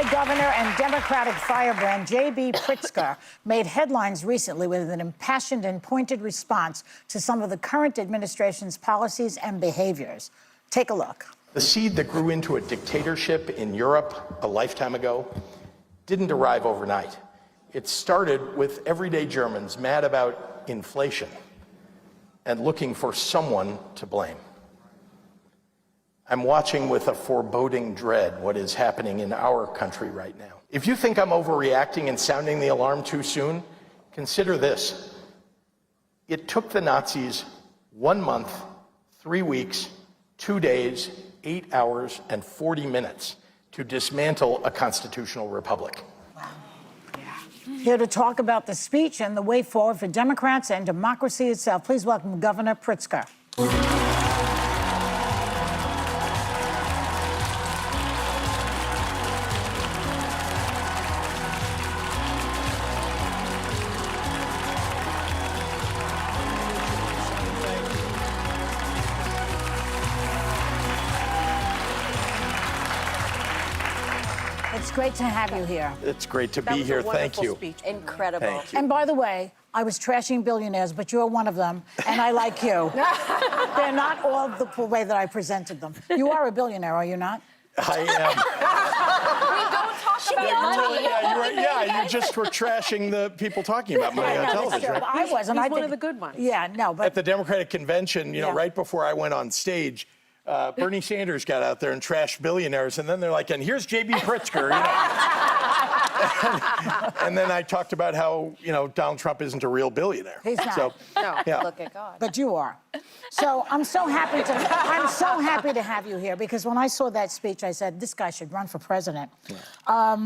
Illinois governor and Democratic firebrand J.B. Pritzker made headlines recently with an impassioned and pointed response to some of the current administration's policies and behaviors. Take a look. The seed that grew into a dictatorship in Europe a lifetime ago didn't arrive overnight. It started with everyday Germans mad about inflation and looking for someone to blame. I'm watching with a foreboding dread what is happening in our country right now. If you think I'm overreacting and sounding the alarm too soon, consider this. It took the Nazis 1 month, 3 weeks, 2 days, 8 hours, and 40 minutes to dismantle a constitutional republic. Wow. Yeah. Here to talk about the speech and the way forward for Democrats and democracy itself, please welcome Governor Pritzker. It's great to have you here. It's great to be here. Thank you. Speech. Incredible. Thank you. And by the way, I was trashing billionaires, but you're one of them, and I like you. They're not all the way that I presented them. You are a billionaire, are you not? I am. We don't talk about money. Yeah, you just were trashing the people talking about money on television. Right? I was, and He's I one of the good ones. Yeah, no, but At the Democratic convention, right before I went on stage, Bernie Sanders got out there and trashed billionaires, and then they're like, and here's J.B. Pritzker, and then I talked about how, Donald Trump isn't a real billionaire. He's not. So, No, yeah. look at God. But you are. So I'm so happy to have you here, because when I saw that speech, I said, this guy should run for president. Yeah.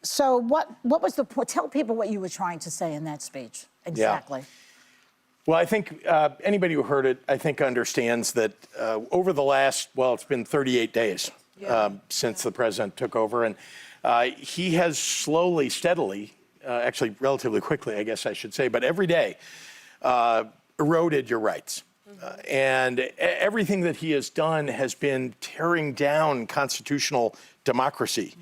So what was the point? Tell people what you were trying to say in that speech. Exactly. Yeah. Well, I think anybody who heard it, I think, understands that over the last, it's been 38 days since the president took over, and he has slowly, steadily, actually relatively quickly, I guess I should say, but every day, eroded your rights. And everything that he has done has been tearing down constitutional democracy.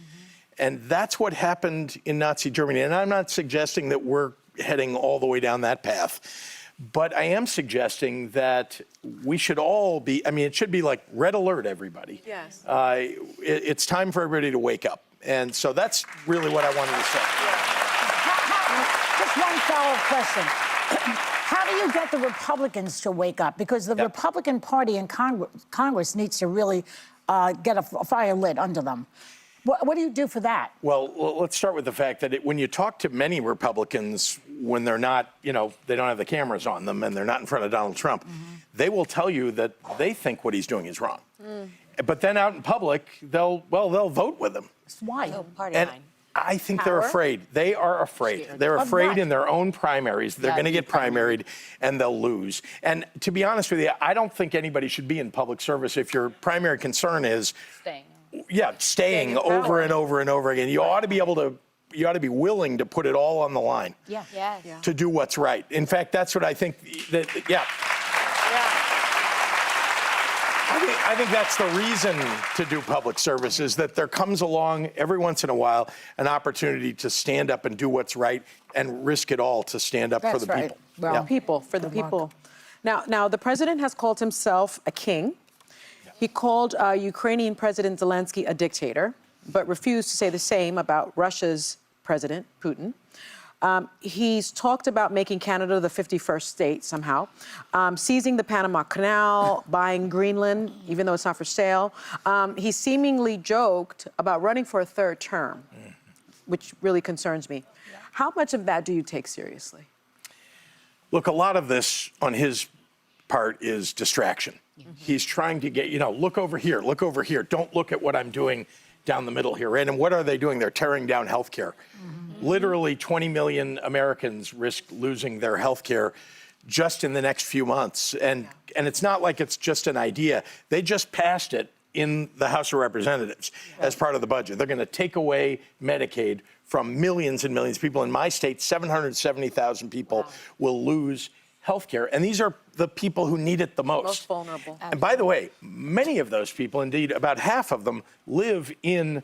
And that's what happened in Nazi Germany. And I'm not suggesting that we're heading all the way down that path. But I am suggesting that we should all be, it should be like red alert, everybody. Yes. It's time for everybody to wake up. And so that's really what I wanted to say. Just one follow-up question. How do you get the Republicans to wake up? Because the Republican Party in Congress needs to really get a fire lit under them. What do you do for that? Well, let's start with the fact that when you talk to many Republicans, when they're not, they don't have the cameras on them and they're not in front of Donald Trump, they will tell you that they think what he's doing is wrong. But then out in public, they'll vote with him. Why? Oh, party And line. I think they're afraid. They are afraid. They're afraid in their own primaries. They're going to get primaried and they'll lose. And to be honest with you, I don't think anybody should be in public service if your primary concern is staying over and over and over again. You ought to be able to, you ought to be willing to put it all on the line to do what's right. In fact, that's what I think I think that's the reason to do public service, is that there comes along every once in a while an opportunity to stand up and do what's right and risk it all to stand up for the people. Well, for the people. Now, the president has called himself a king. He called Ukrainian President Zelensky a dictator, but refused to say the same about Russia's President Putin. He's talked about making Canada the 51st state somehow, seizing the Panama Canal, buying Greenland, even though it's not for sale. He seemingly joked about running for a third term, which really concerns me. How much of that do you take seriously? Look, a lot of this on his part is distraction. He's trying to get, look over here, don't look at what I'm doing down the middle here. And what are they doing? They're tearing down health care. Literally 20 million Americans risk losing their health care just in the next few months. And it's not like it's just an idea. They just passed it in the House of Representatives as part of the budget. They're going to take away Medicaid from millions and millions of people. In my state, 770,000 people will lose health care. And these are the people who need it the most. Most vulnerable. And by the way, many of those people, indeed, about half of them, live in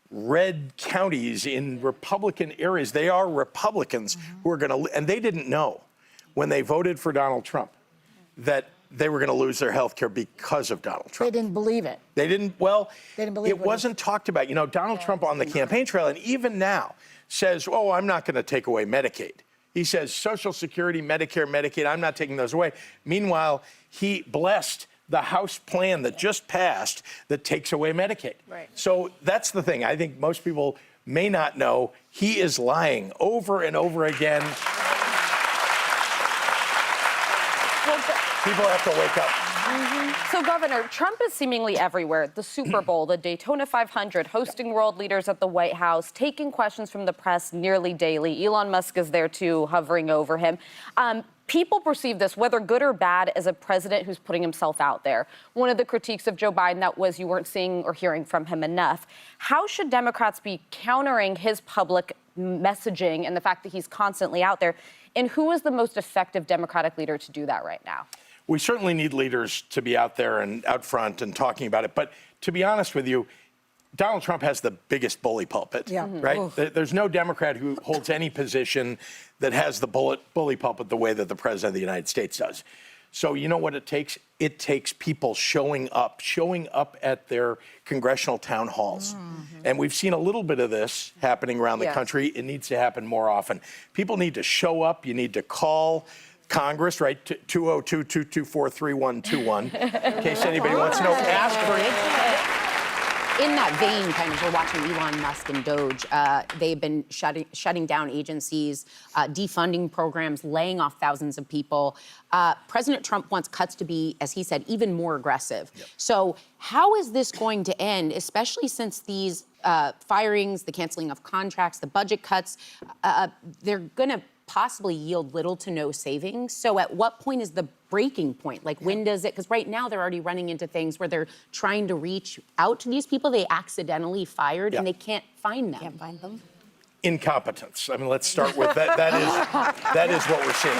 red counties in Republican areas. They are Republicans who are going to, and they didn't know when they voted for Donald Trump that they were going to lose their health care because of Donald Trump. They didn't believe it. They didn't, well, They didn't believe it what wasn't talked about. You know, Donald Trump on the campaign trail, and even now, says, oh, I'm not going to take away Medicaid. He says Social Security, Medicare, Medicaid, I'm not taking those away. Meanwhile, he blessed the House plan that just passed that takes away Medicaid. Right. So that's the thing. I think most people may not know he is lying over and over again. People have to wake up. So, Governor, Trump is seemingly everywhere. The Super Bowl, the Daytona 500, hosting world leaders at the White House, taking questions from the press nearly daily. Elon Musk is there, too, hovering over him. People perceive this, whether good or bad, as a president who's putting himself out there. One of the critiques of Joe Biden that was you weren't seeing or hearing from him enough. How should Democrats be countering his public messaging and the fact that he's constantly out there? And who is the most effective Democratic leader to do that right now? We certainly need leaders to be out there and out front and talking about it. But to be honest with you, Donald Trump has the biggest bully pulpit, right? Oof. There's no Democrat who holds any position that has the bully pulpit the way that the President of the United States does. So you know what it takes? It takes people showing up at their congressional town halls. And we've seen a little bit of this happening around the country. It needs to happen more often. People need to show up. You need to call Congress, right? 202-224-3121. In case anybody wants to know, ask for it. In that vein, kind of, we're watching Elon Musk and Doge. They've been shutting down agencies, defunding programs, laying off thousands of people. President Trump wants cuts to be, as he said, even more aggressive. Yep. So how is this going to end, especially since these firings, the canceling of contracts, the budget cuts, they're going to possibly yield little to no savings. So at what point is the breaking point? Like, when does it, because right now they're already running into things where they're trying to reach out to these people they accidentally fired and they can't find them. Can't find them. Incompetence. I mean, let's start with that. That is what we're seeing.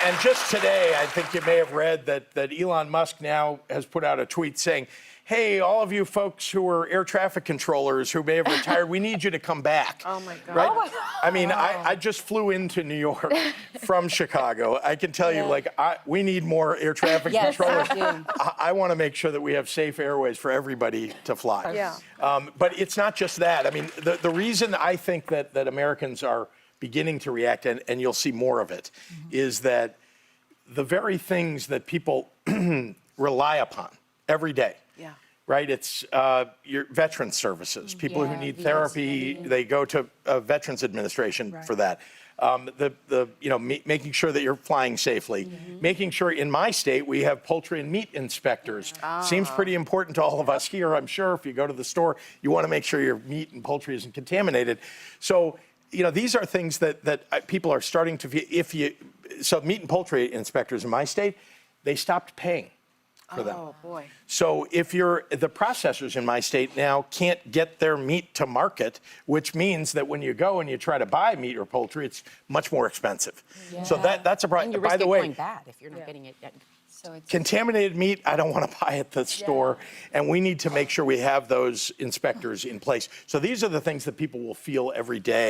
And just today, I think you may have read that Elon Musk now has put out a tweet saying, hey, all of you folks who are air traffic controllers who may have retired, we need you to come back. Oh, my God. Right? Oh, my God. I mean, I just flew into New York from Chicago. I can tell you, we need more air traffic controllers. I want to make sure that we have safe airways for everybody to fly. Yeah. But it's not just that. I mean, the reason I think that Americans are beginning to react, and you'll see more of it, is that the very things that people rely upon every day, right? It's your veterans services. People who need therapy, they go to Veterans Administration for that. Making sure that you're flying safely. Making sure in my state we have poultry and meat inspectors. Seems pretty important to all of us here, I'm sure. If you go to the store, you want to make sure your meat and poultry isn't contaminated. So, these are things that people are starting to, so meat and poultry inspectors in my state, they stopped paying for them. Oh, boy. So if the processors in my state now can't get their meat to market, which means that when you go and you try to buy meat or poultry, it's much more expensive. So that's a problem. And you By risk the it way, going bad if you're not getting it. So it's contaminated meat, I don't want to buy at the store. And we need to make sure we have those inspectors in place. So these are the things that people will feel every day.